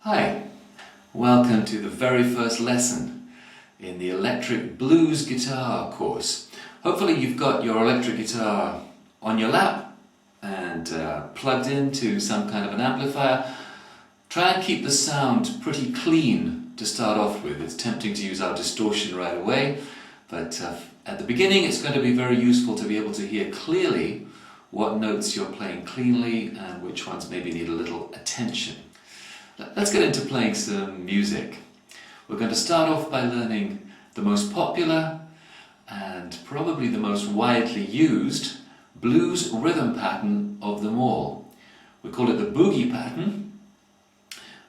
Hi, welcome to the very first lesson in the electric blues guitar course. Hopefully you've got your electric guitar on your lap and plugged into some kind of an amplifier. Try and keep the sound pretty clean to start off with. It's tempting to use our distortion right away, but at the beginning it's going to be very useful to be able to hear clearly what notes you're playing cleanly and which ones maybe need a little attention. Let's get into playing some music. We're going to start off by learning the most popular and probably the most widely used blues rhythm pattern of them all. We call it the boogie pattern,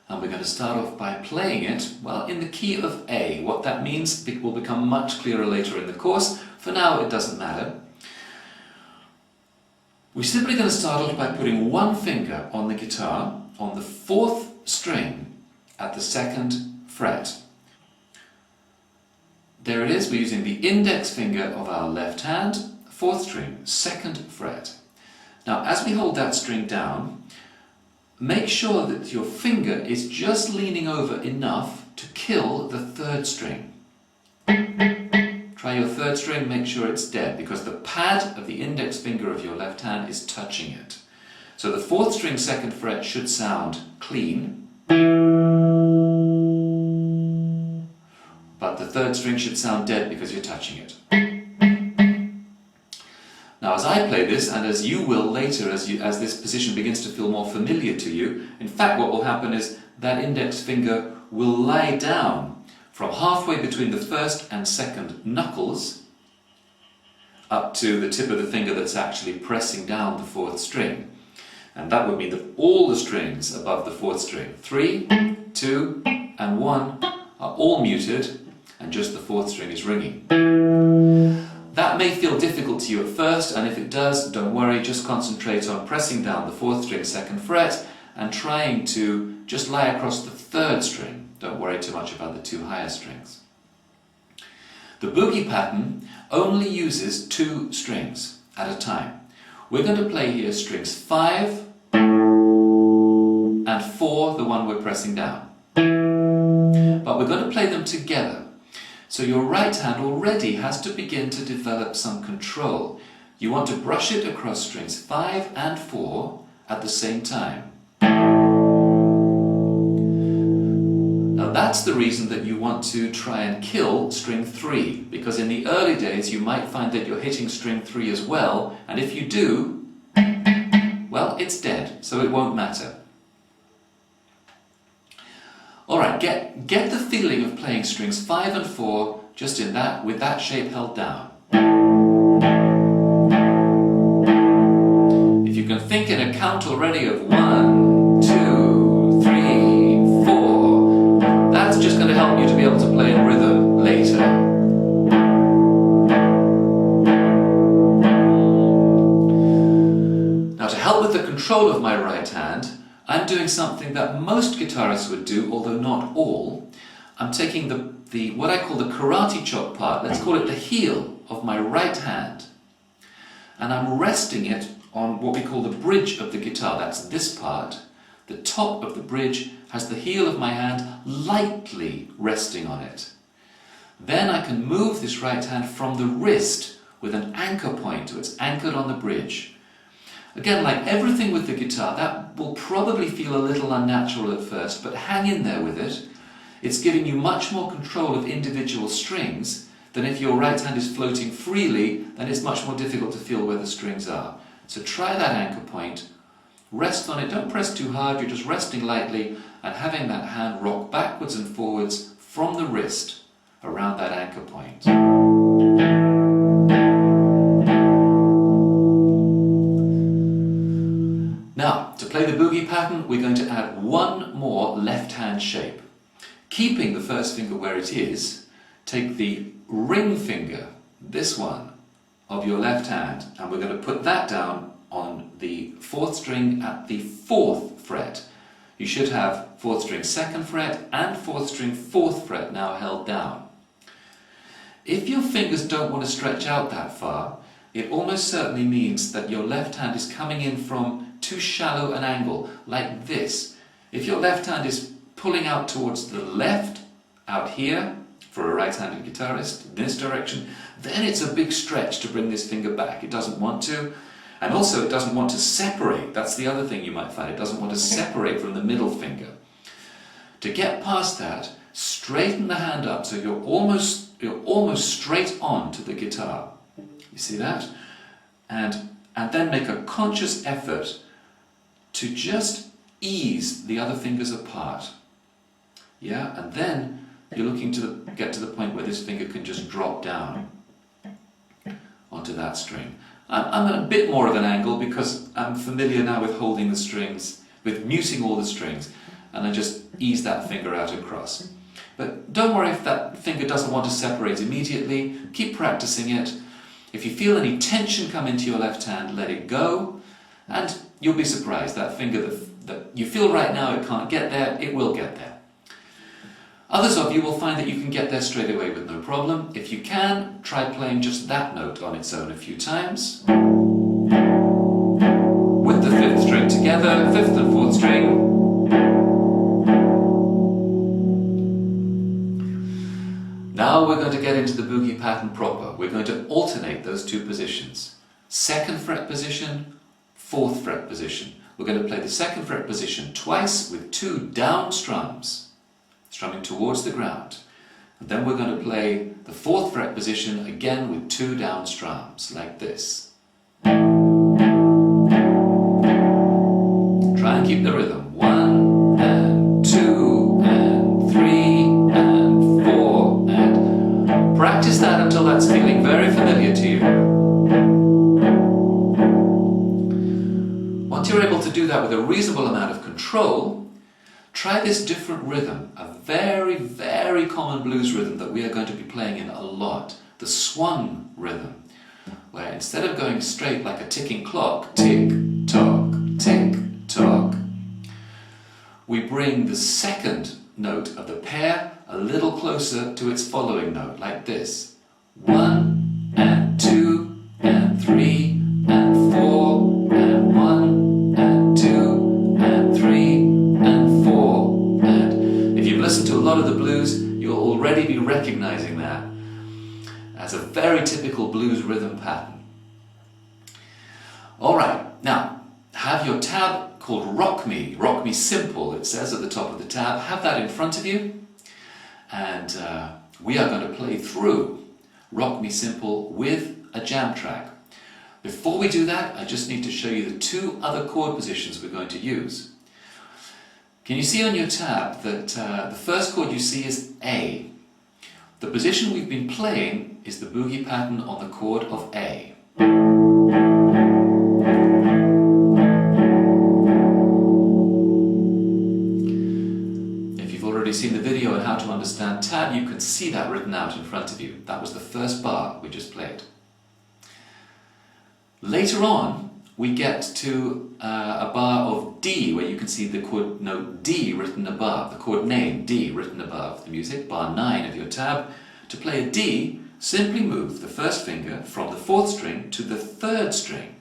and we're going to start off by playing it, well, in the key of A. What that means will become much clearer later in the course. For now, it doesn't matter. We're simply going to start off by putting one finger on the guitar on the 4th string at the 2nd fret. There it is, we're using the index finger of our left hand, 4th string, 2nd fret. Now as we hold that string down, make sure that your finger is just leaning over enough to kill the 3rd string. Try your 3rd string, make sure it's dead, because the pad of the index finger of your left hand is touching it. So the 4th string 2nd fret should sound clean, but the 3rd string should sound dead because you're touching it. Now as I play this, and as you will later as this position begins to feel more familiar to you, in fact what will happen is that index finger will lie down from halfway between the 1st and 2nd knuckles up to the tip of the finger that's actually pressing down the 4th string. And that would mean that all the strings above the 4th string, 3, 2 and 1, are all muted and just the 4th string is ringing. That may feel difficult to you at first, and if it does, don't worry, just concentrate on pressing down the 4th string 2nd fret and trying to just lie across the 3rd string. Don't worry too much about the 2 higher strings. The boogie pattern only uses 2 strings at a time. We're going to play here strings 5 and 4, the one we're pressing down. But we're going to play them together. So your right hand already has to begin to develop some control. You want to brush it across strings 5 and 4 at the same time. Now that's the reason that you want to try and kill string 3, because in the early days you might find that you're hitting string 3 as well, and if you do, well, it's dead, so it won't matter. Alright, get the feeling of playing strings 5 and 4 just in that, with that shape held down. If you can think in a count already of 1, 2, 3, 4, that's just going to help you to be able to play in rhythm later. Now to help with the control of my right hand, I'm doing something that most guitarists would do, although not all. I'm taking the what I call the karate chop part, let's call it the heel of my right hand, and I'm resting it on what we call the bridge of the guitar. That's this part. The top of the bridge has the heel of my hand lightly resting on it. Then I can move this right hand from the wrist with an anchor point, so it's anchored on the bridge. Again, like everything with the guitar, that will probably feel a little unnatural at first, but hang in there with it. It's giving you much more control of individual strings than if your right hand is floating freely, then it's much more difficult to feel where the strings are. So try that anchor point, rest on it, don't press too hard, you're just resting lightly and having that hand rock backwards and forwards from the wrist around that anchor point. Now, to play the boogie pattern, we're going to add one more left-hand shape. Keeping the first finger where it is, take the ring finger, this one, of your left hand, and we're going to put that down on the 4th string at the 4th fret. You should have 4th string 2nd fret and 4th string 4th fret now held down. If your fingers don't want to stretch out that far, it almost certainly means that your left hand is coming in from too shallow an angle, like this. If your left hand is pulling out towards the left, out here, for a right-handed guitarist, in this direction, then it's a big stretch to bring this finger back. It doesn't want to, and also it doesn't want to separate. That's the other thing you might find. It doesn't want to separate from the middle finger. To get past that, straighten the hand up so you're almost straight on to the guitar. You see that? And then make a conscious effort to just ease the other fingers apart. Yeah, and then you're looking to get to the point where this finger can just drop down onto that string. I'm at a bit more of an angle because I'm familiar now with holding the strings, with muting all the strings, and I just ease that finger out across. But don't worry if that finger doesn't want to separate immediately. Keep practicing it. If you feel any tension come into your left hand, let it go, and you'll be surprised. That finger that you feel right now it can't get there, it will get there. Others of you will find that you can get there straight away with no problem. If you can, try playing just that note on its own a few times. With the fifth string together, fifth and fourth string. Now we're going to get into the boogie pattern proper. We're going to alternate those two positions. Second fret position, fourth fret position. We're going to play the second fret position twice with two down strums, strumming towards the ground. And then we're going to play the fourth fret position again with two down strums, like this. Try and keep the rhythm. 1 and 2 and 3 and 4 and practice that until that's feeling very familiar to you. Once you're able to do that with a reasonable amount of control, try this different rhythm, a very, very common blues rhythm that we are going to be playing in a lot, the swung rhythm, where instead of going straight like a ticking clock, tick, tock, we bring the second note of the pair a little closer to its following note, like this. 1 and 2 and 3 and 4 and 1 and 2 and 3 and 4 and... If you've listened to a lot of the blues, you'll already be recognizing that as a very typical blues rhythm pattern. Alright, now have your tab called Rock Me Simple, it says at the top of the tab. Have that in front of you, and we are going to play through Rock Me Simple with a jam track. Before we do that, I just need to show you the two other chord positions we're going to use. Can you see on your tab that the first chord you see is A? The position we've been playing is the boogie pattern on the chord of A. If you've already seen the video on how to understand tab, you can see that written out in front of you. That was the first bar we just played. Later on, we get to a bar of D, where you can see the chord note D written above, the chord name D written above the music, bar 9 of your tab. To play a D, simply move the first finger from the fourth string to the third string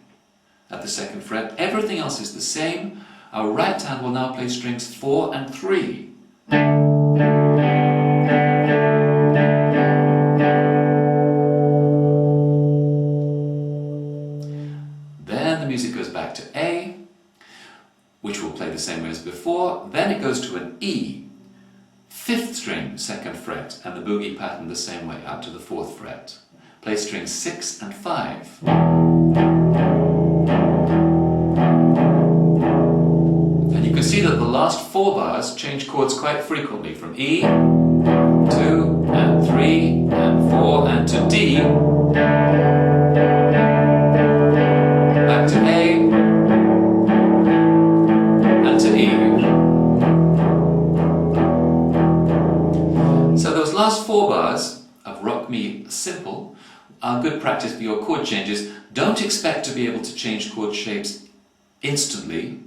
at the second fret. Everything else is the same. Our right hand will now play strings 4 and 3. Then the music goes back to A, which will play the same way as before. Then it goes to an E, fifth string, second fret, and the boogie pattern the same way out to the fourth fret. Play strings 6 and 5. And you can see that the last 4 bars change chords quite frequently, from E, 2 and 3 and 4 and to D, back to A, and to E. So those last 4 bars of Rock Me Simple are good practice for your chord changes. Don't expect to be able to change chord shapes instantly,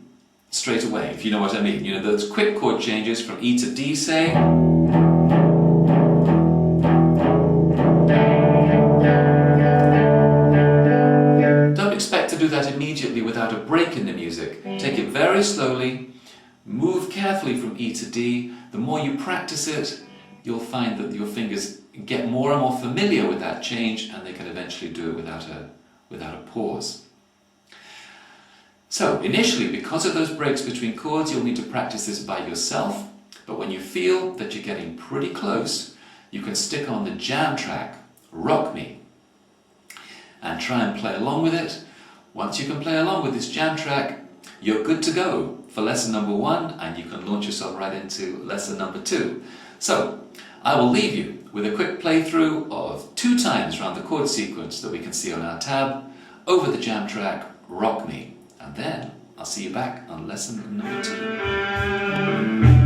straight away, if you know what I mean. You know, those quick chord changes from E to D, say. Don't expect to do that immediately without a break in the music. Take it very slowly, move carefully from E to D, the more you practice it, you'll find that your fingers get more and more familiar with that change, and they can eventually do it without a pause. So initially, because of those breaks between chords, you'll need to practice this by yourself, but when you feel that you're getting pretty close, you can stick on the jam track, Rock Me, and try and play along with it. Once you can play along with this jam track, you're good to go for lesson number 1, and you can launch yourself right into lesson number 2. So I will leave you with a quick playthrough of 2 times around the chord sequence that we can see on our tab, over the jam track, Rock Me. And then I'll see you back on lesson number 2.